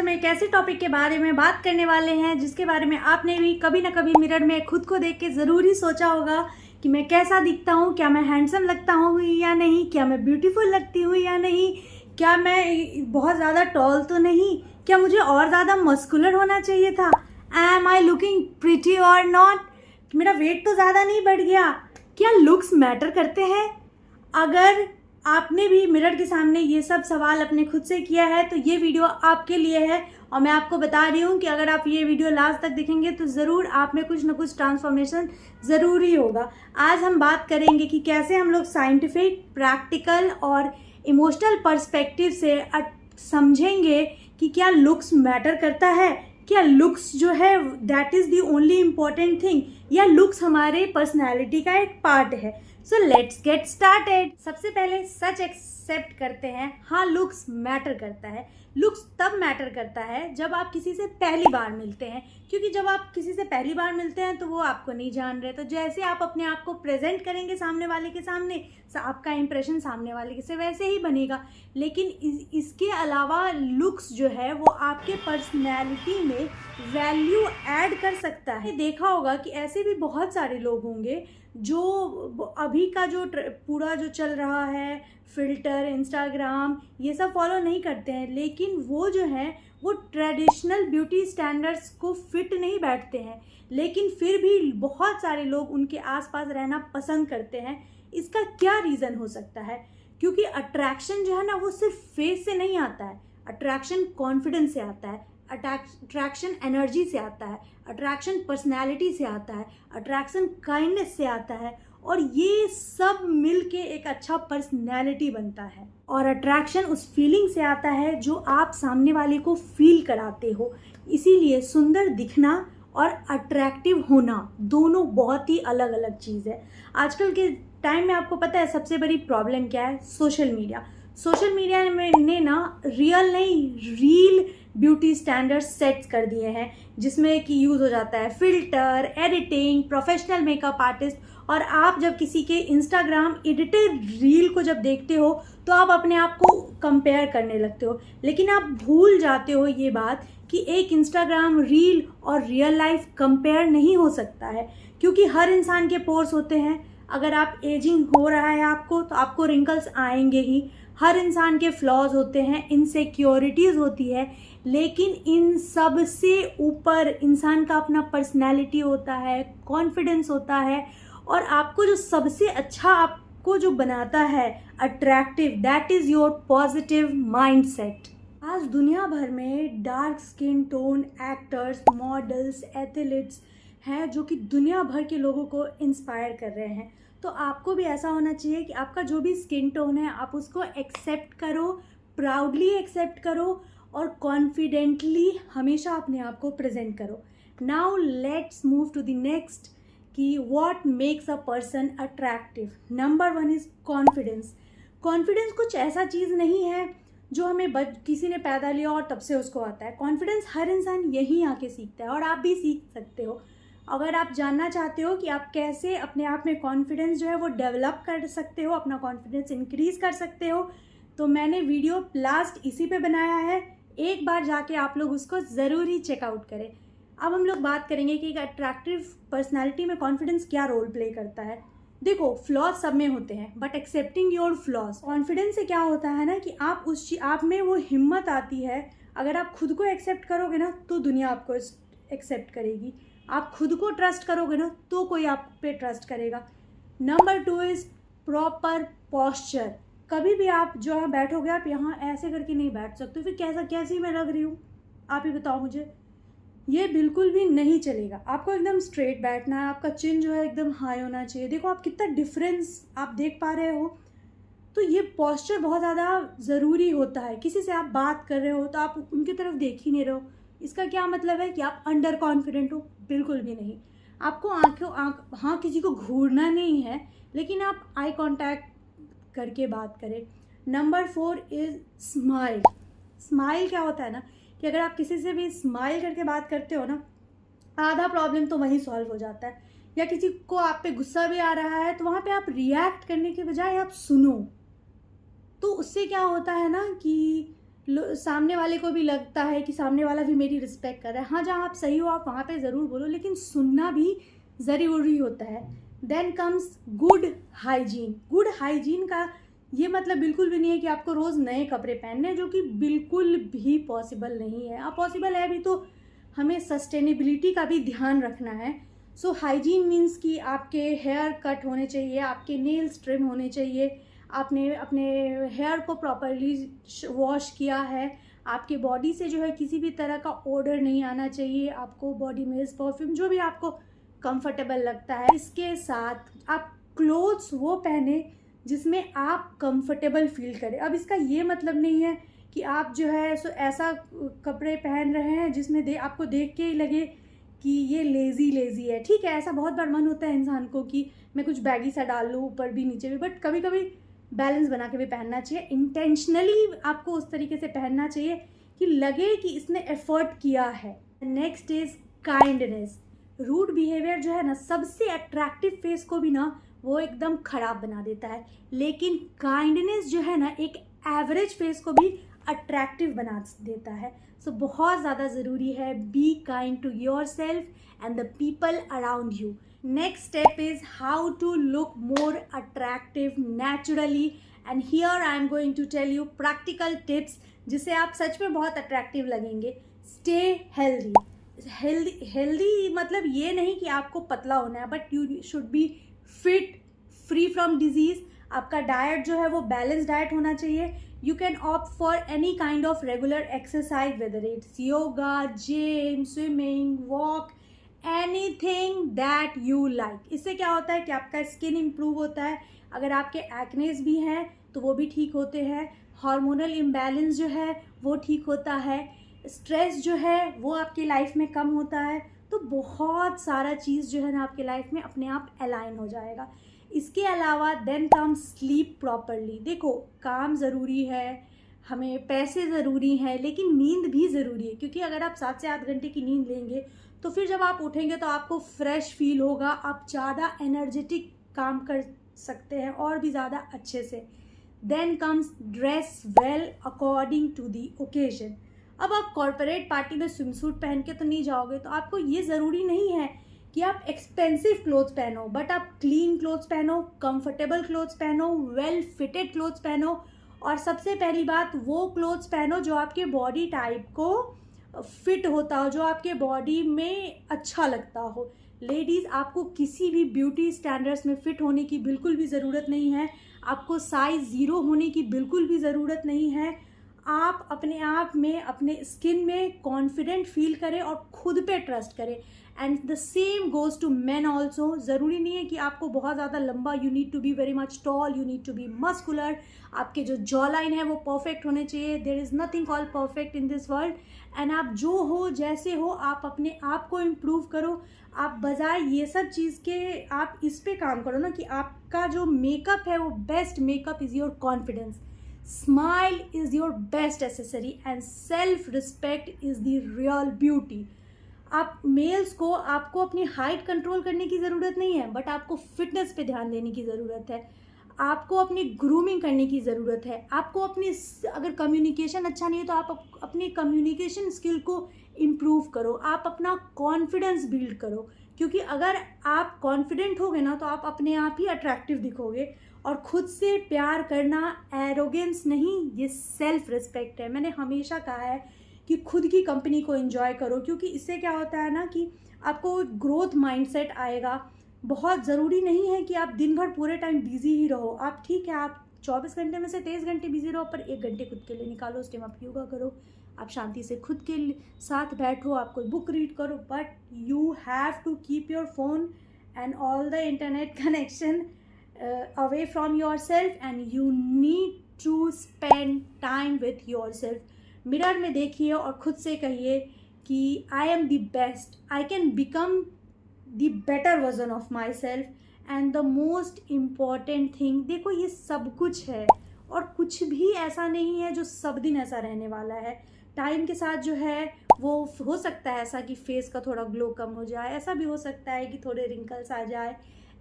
हम एक ऐसे टॉपिक के बारे में बात करने वाले हैं जिसके बारे में आपने भी कभी ना कभी मिरर में खुद को देख के ज़रूर ही सोचा होगा कि मैं कैसा दिखता हूँ, क्या मैं हैंडसम लगता हूँ या नहीं, क्या मैं ब्यूटीफुल लगती हूँ या नहीं, क्या मैं बहुत ज़्यादा टॉल तो नहीं, क्या मुझे और ज़्यादा मस्कुलर होना चाहिए था, एम आई लुकिंग प्रिटी और नॉट, मेरा वेट तो ज़्यादा नहीं बढ़ गया, क्या लुक्स मैटर करते हैं। अगर आपने भी मिरर के सामने ये सब सवाल अपने खुद से किया है तो ये वीडियो आपके लिए है। और मैं आपको बता रही हूँ कि अगर आप ये वीडियो लास्ट तक देखेंगे तो ज़रूर आप में कुछ ना कुछ ट्रांसफॉर्मेशन ज़रूर ही होगा। आज हम बात करेंगे कि कैसे हम लोग साइंटिफिक, प्रैक्टिकल और इमोशनल पर्सपेक्टिव से समझेंगे कि क्या लुक्स मैटर करता है, क्या लुक्स जो है that is the only important thing, या लुक्स हमारे पर्सनैलिटी का एक पार्ट है। So let's get started. सबसे पहले सच एक्सेप्ट करते हैं, हाँ लुक्स मैटर करता है। लुक्स तब मैटर करता है जब आप किसी से पहली बार मिलते हैं, क्योंकि जब आप किसी से पहली बार मिलते हैं तो वो आपको नहीं जान रहे, तो जैसे आप अपने आप को प्रेजेंट करेंगे सामने वाले के सामने, आपका इंप्रेशन सामने वाले से वैसे ही बनेगा। लेकिन इसके अलावा लुक्स जो है वो आपके पर्सनैलिटी में वैल्यू ऐड कर सकता है। देखा होगा कि ऐसे भी बहुत सारे लोग होंगे जो अभी का जो पूरा जो चल रहा है फिल्टर, इंस्टाग्राम, ये सब फॉलो नहीं करते हैं, लेकिन वो जो है वो ट्रेडिशनल ब्यूटी स्टैंडर्ड्स को फिट नहीं बैठते हैं, लेकिन फिर भी बहुत सारे लोग उनके आसपास रहना पसंद करते हैं। इसका क्या रीज़न हो सकता है? क्योंकि अट्रैक्शन जो है ना वो सिर्फ फेस से नहीं आता है, अट्रैक्शन कॉन्फिडेंस से आता है, अट्रैक्शन एनर्जी से आता है, अट्रैक्शन पर्सनैलिटी से आता है, अट्रैक्शन काइंडनेस से आता है, और ये सब मिलके एक अच्छा पर्सनैलिटी बनता है। और अट्रैक्शन उस फीलिंग से आता है जो आप सामने वाले को फील कराते हो। इसीलिए सुंदर दिखना और अट्रैक्टिव होना दोनों बहुत ही अलग अलग चीज़ है। आजकल के टाइम में आपको पता है सबसे बड़ी प्रॉब्लम क्या है? Social media. सोशल मीडिया ने ना रियल नहीं रील ब्यूटी स्टैंडर्ड्स सेट कर दिए हैं, जिसमें कि यूज़ हो जाता है filter, editing, professional makeup artist. और आप जब किसी के इंस्टाग्राम एडिटेड रील को जब देखते हो तो आप अपने आप को कंपेयर करने लगते हो, लेकिन आप भूल जाते हो ये बात कि एक इंस्टाग्राम रील और रियल लाइफ कंपेयर नहीं हो सकता है, क्योंकि हर इंसान के पोर्स होते हैं। अगर आप एजिंग हो रहा है आपको तो आपको रिंकल्स आएंगे ही। हर इंसान के फ्लॉज होते हैं, इनसिक्योरिटीज़ होती है, लेकिन इन सब से ऊपर इंसान का अपना पर्सनैलिटी होता है, कॉन्फिडेंस होता है, और आपको जो सबसे अच्छा आपको जो बनाता है attractive, that is your positive mindset. आज दुनिया भर में dark skin tone actors, models, athletes हैं जो कि दुनिया भर के लोगों को इंस्पायर कर रहे हैं। तो आपको भी ऐसा होना चाहिए कि आपका जो भी स्किन टोन है आप उसको एक्सेप्ट करो, प्राउडली एक्सेप्ट करो, और कॉन्फिडेंटली हमेशा अपने आप को प्रेजेंट करो। Now let's move to the next कि what makes a person attractive. Number 1 is confidence. Confidence कुछ ऐसा चीज़ नहीं है जो हमें किसी ने पैदा लिया और तब से उसको आता है। कॉन्फिडेंस हर इंसान यहीं आके सीखता है, और आप भी सीख सकते हो। अगर आप जानना चाहते हो कि आप कैसे अपने आप में कॉन्फिडेंस जो है वो डेवलप कर सकते हो, अपना कॉन्फिडेंस इंक्रीज़ कर सकते हो, तो मैंने वीडियो लास्ट इसी पे बनाया है, एक बार जाके आप लोग उसको ज़रूर ही चेकआउट करें। अब हम लोग बात करेंगे कि एक अट्रैक्टिव पर्सनालिटी में कॉन्फिडेंस क्या रोल प्ले करता है। देखो, फ्लॉज सब में होते हैं, but accepting your flaws. Confidence से क्या होता है ना कि आप में वो हिम्मत आती है। अगर आप खुद को एक्सेप्ट करोगे ना तो दुनिया आपको एक्सेप्ट करेगी। आप खुद को ट्रस्ट करोगे ना तो कोई आप पे ट्रस्ट करेगा। Number 2 is proper posture. कभी भी आप जो है बैठोगे, आप यहाँ ऐसे करके नहीं बैठ सकते, फिर कैसी मैं लग रही हूँ आप ही बताओ मुझे, ये बिल्कुल भी नहीं चलेगा। आपको एकदम स्ट्रेट बैठना है, आपका चिन जो है एकदम हाई होना चाहिए। देखो आप कितना डिफरेंस आप देख पा रहे हो। तो ये पॉस्चर बहुत ज़्यादा ज़रूरी होता है। किसी से आप बात कर रहे हो तो आप उनकी तरफ देख ही नहीं रहे हो, इसका क्या मतलब है कि आप अंडर कॉन्फिडेंट हो? बिल्कुल भी नहीं। आपको हाँ किसी को घूरना नहीं है, लेकिन आप आई कांटेक्ट करके बात करें। Number 4 is smile. स्माइल क्या होता है ना कि अगर आप किसी से भी स्माइल करके बात करते हो ना, आधा प्रॉब्लम तो वहीं सॉल्व हो जाता है। या किसी को आप पे गुस्सा भी आ रहा है तो वहाँ पे आप रिएक्ट करने के बजाय आप सुनो, तो उससे क्या होता है ना कि सामने वाले को भी लगता है कि सामने वाला भी मेरी रिस्पेक्ट कर रहा है। हाँ, जहाँ आप सही हो आप वहाँ पे ज़रूर बोलो, लेकिन सुनना भी ज़रूरी होता है। Then comes good hygiene. Good hygiene का ये मतलब बिल्कुल भी नहीं है कि आपको रोज़ नए कपड़े पहनने, जो कि बिल्कुल भी पॉसिबल नहीं है। अब पॉसिबल है भी तो हमें सस्टेनेबिलिटी का भी ध्यान रखना है। सो हाइजीन मीन्स कि आपके हेयर कट होने चाहिए, आपके नेल्स ट्रिम होने चाहिए, आपने अपने हेयर को प्रॉपरली वॉश किया है, आपके बॉडी से जो है किसी भी तरह का ओडर नहीं आना चाहिए, आपको बॉडी मिल्स परफ्यूम जो भी आपको कंफर्टेबल लगता है। इसके साथ आप क्लोथ्स वो पहने जिसमें आप कंफर्टेबल फील करें। अब इसका ये मतलब नहीं है कि आप जो है सो ऐसा कपड़े पहन रहे हैं जिसमें आपको देख के ही लगे कि ये लेज़ी है। ठीक है, ऐसा बहुत बार मन होता है इंसान को कि मैं कुछ बैगी सा डाल लूँ ऊपर भी नीचे भी, बट कभी कभी बैलेंस बना के भी पहनना चाहिए। इंटेंशनली आपको उस तरीके से पहनना चाहिए कि लगे कि इसने एफर्ट किया है। Next is kindness. Rude behaviour जो है ना, सबसे अट्रैक्टिव फेस को भी ना वो एकदम खराब बना देता है, लेकिन काइंडनेस जो है ना एक एवरेज फेस को भी अट्रैक्टिव बना देता है। सो बहुत ज़्यादा ज़रूरी है, be kind to yourself and the people around you. Next step is how to look more attractive naturally, and here I am going to tell you practical tips जिससे आप सच में बहुत अट्रैक्टिव लगेंगे। स्टे हेल्दी मतलब ये नहीं कि आपको पतला होना है, but you should be fit, free from disease. आपका डाइट जो है वो बैलेंस डाइट होना चाहिए। You can opt for any kind of regular exercise, whether it's yoga, gym, swimming, walk, anything that you like. इससे क्या होता है कि आपका स्किन इम्प्रूव होता है, अगर आपके एक्नेस भी हैं तो वो भी ठीक होते हैं, हार्मोनल इम्बैलेंस जो है वो ठीक होता है, स्ट्रेस जो है वो आपकी लाइफ में कम होता है। तो बहुत सारा चीज़ जो है ना आपकी लाइफ में अपने आप अलाइन हो जाएगा। इसके अलावा देन कम स्लीप प्रॉपरली। देखो, काम ज़रूरी है, हमें पैसे ज़रूरी हैं, लेकिन नींद भी ज़रूरी है, क्योंकि अगर आप 7 से 8 घंटे की नींद लेंगे तो फिर जब आप उठेंगे तो आपको फ्रेश फील होगा, आप ज़्यादा एनर्जेटिक काम कर सकते हैं और भी ज़्यादा अच्छे से। Then comes dress well according to the occasion. अब आप कॉर्पोरेट पार्टी में स्विमसूट पहन के तो नहीं जाओगे, तो आपको ये ज़रूरी नहीं है कि आप एक्सपेंसिव क्लोथ्स पहनो, बट आप क्लीन क्लोथ्स पहनो, कंफर्टेबल क्लोथ्स पहनो, वेल फिटेड क्लोथ्स पहनो, और सबसे पहली बात वो क्लोथ्स पहनो जो आपके बॉडी टाइप को फिट होता हो, जो आपके बॉडी में अच्छा लगता हो। लेडीज़, आपको किसी भी ब्यूटी स्टैंडर्ड्स में फ़िट होने की बिल्कुल भी ज़रूरत नहीं है, आपको साइज़ 0 होने की बिल्कुल भी ज़रूरत नहीं है। आप अपने आप में, अपने स्किन में कॉन्फिडेंट फील करें और खुद पे ट्रस्ट करें। And the same goes to man also. ज़रूरी नहीं है कि आपको बहुत ज़्यादा लंबा, you need to be very much tall, you need to be muscular, आपके जो जॉ लाइन है वो परफेक्ट होने चाहिए। There is nothing called perfect in this world. And आप जो हो, जैसे हो, आप अपने आप को इम्प्रूव करो। आप बजाय ये सब चीज़ के आप इस पे काम करो ना कि आपका जो मेकअप है वो best makeup is your confidence, smile is your best accessory, and self respect is the real beauty. आप मेल्स को, आपको अपनी हाइट कंट्रोल करने की ज़रूरत नहीं है, बट आपको फिटनेस पे ध्यान देने की ज़रूरत है, आपको अपनी ग्रूमिंग करने की ज़रूरत है, आपको अपनी, अगर कम्युनिकेशन अच्छा नहीं है तो आप अपनी कम्युनिकेशन स्किल को इम्प्रूव करो, आप अपना कॉन्फिडेंस बिल्ड करो, क्योंकि अगर आप कॉन्फिडेंट होगे ना तो आप अपने आप ही अट्रैक्टिव दिखोगे। और खुद से प्यार करना एरोगेंस नहीं, ये सेल्फ रिस्पेक्ट है। मैंने हमेशा कहा है कि खुद की कंपनी को एंजॉय करो, क्योंकि इससे क्या होता है ना कि आपको ग्रोथ माइंडसेट आएगा। बहुत ज़रूरी नहीं है कि आप दिन भर पूरे टाइम बिजी ही रहो। आप ठीक है, आप 24 घंटे में से 23 घंटे बिजी रहो, पर 1 घंटे खुद के लिए निकालो। उस टाइम आप योगा करो, आप शांति से खुद के साथ बैठो, आप कोई बुक रीड करो, but you have to keep your phone and all the internet connection away from yourself, and you need to spend time with yourself. Mirror में देखिए और खुद से कहिए कि I am the best, I can become the better version of my self, and the most important thing, देखो ये सब कुछ है और कुछ भी ऐसा नहीं है जो सब दिन ऐसा रहने वाला है। टाइम के साथ जो है वो हो सकता है ऐसा कि फेस का थोड़ा ग्लो कम हो जाए, ऐसा भी हो सकता है कि थोड़े रिंकल्स आ जाए,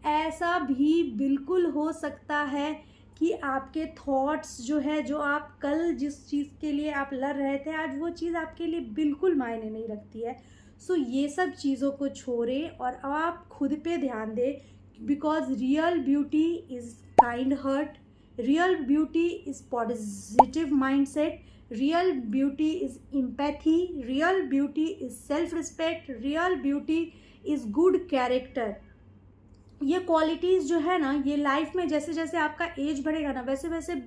ऐसा भी बिल्कुल हो सकता है कि आपके थॉट्स जो है, जो आप कल जिस चीज़ के लिए आप लड़ रहे थे, आज वो चीज़ आपके लिए बिल्कुल मायने नहीं रखती है। सो ये सब चीज़ों को छोड़ें और आप खुद पे ध्यान दें, because real beauty is kind heart, real beauty is positive mindset, real beauty is empathy, real beauty is self respect, real beauty is good character. ये क्वालिटीज़ जो है ना, ये लाइफ में जैसे जैसे आपका एज बढ़ेगा ना, वैसे वैसे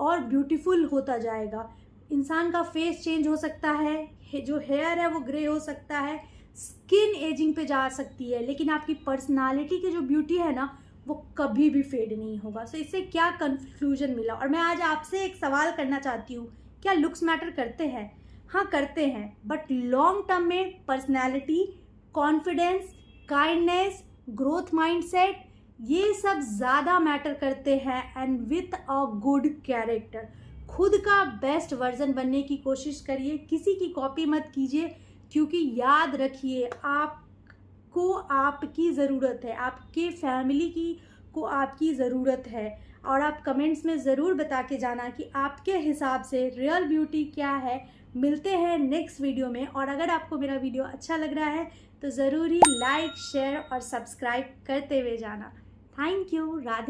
और ब्यूटीफुल होता जाएगा। इंसान का फेस चेंज हो सकता है, जो हेयर है वो ग्रे हो सकता है, स्किन एजिंग पे जा सकती है, लेकिन आपकी पर्सनालिटी की जो ब्यूटी है ना, वो कभी भी फेड नहीं होगा। सो इससे क्या कंक्लूजन मिला, और मैं आज आपसे एक सवाल करना चाहती हूँ, क्या लुक्स मैटर करते हैं? हाँ करते हैं, बट लॉन्ग टर्म में personality, confidence, kindness, growth mindset, ये सब ज़्यादा मैटर करते हैं। And with a good character खुद का बेस्ट वर्जन बनने की कोशिश करिए, किसी की कॉपी मत कीजिए, क्योंकि याद रखिए आपको आपकी ज़रूरत है, आपके फैमिली की को आपकी ज़रूरत है। और आप कमेंट्स में ज़रूर बता के जाना कि आपके हिसाब से रियल ब्यूटी क्या है। मिलते हैं नेक्स्ट वीडियो में, और अगर आपको मेरा वीडियो अच्छा लग रहा है तो ज़रूर ही लाइक, शेयर और सब्सक्राइब करते हुए जाना। Thank you. राधे।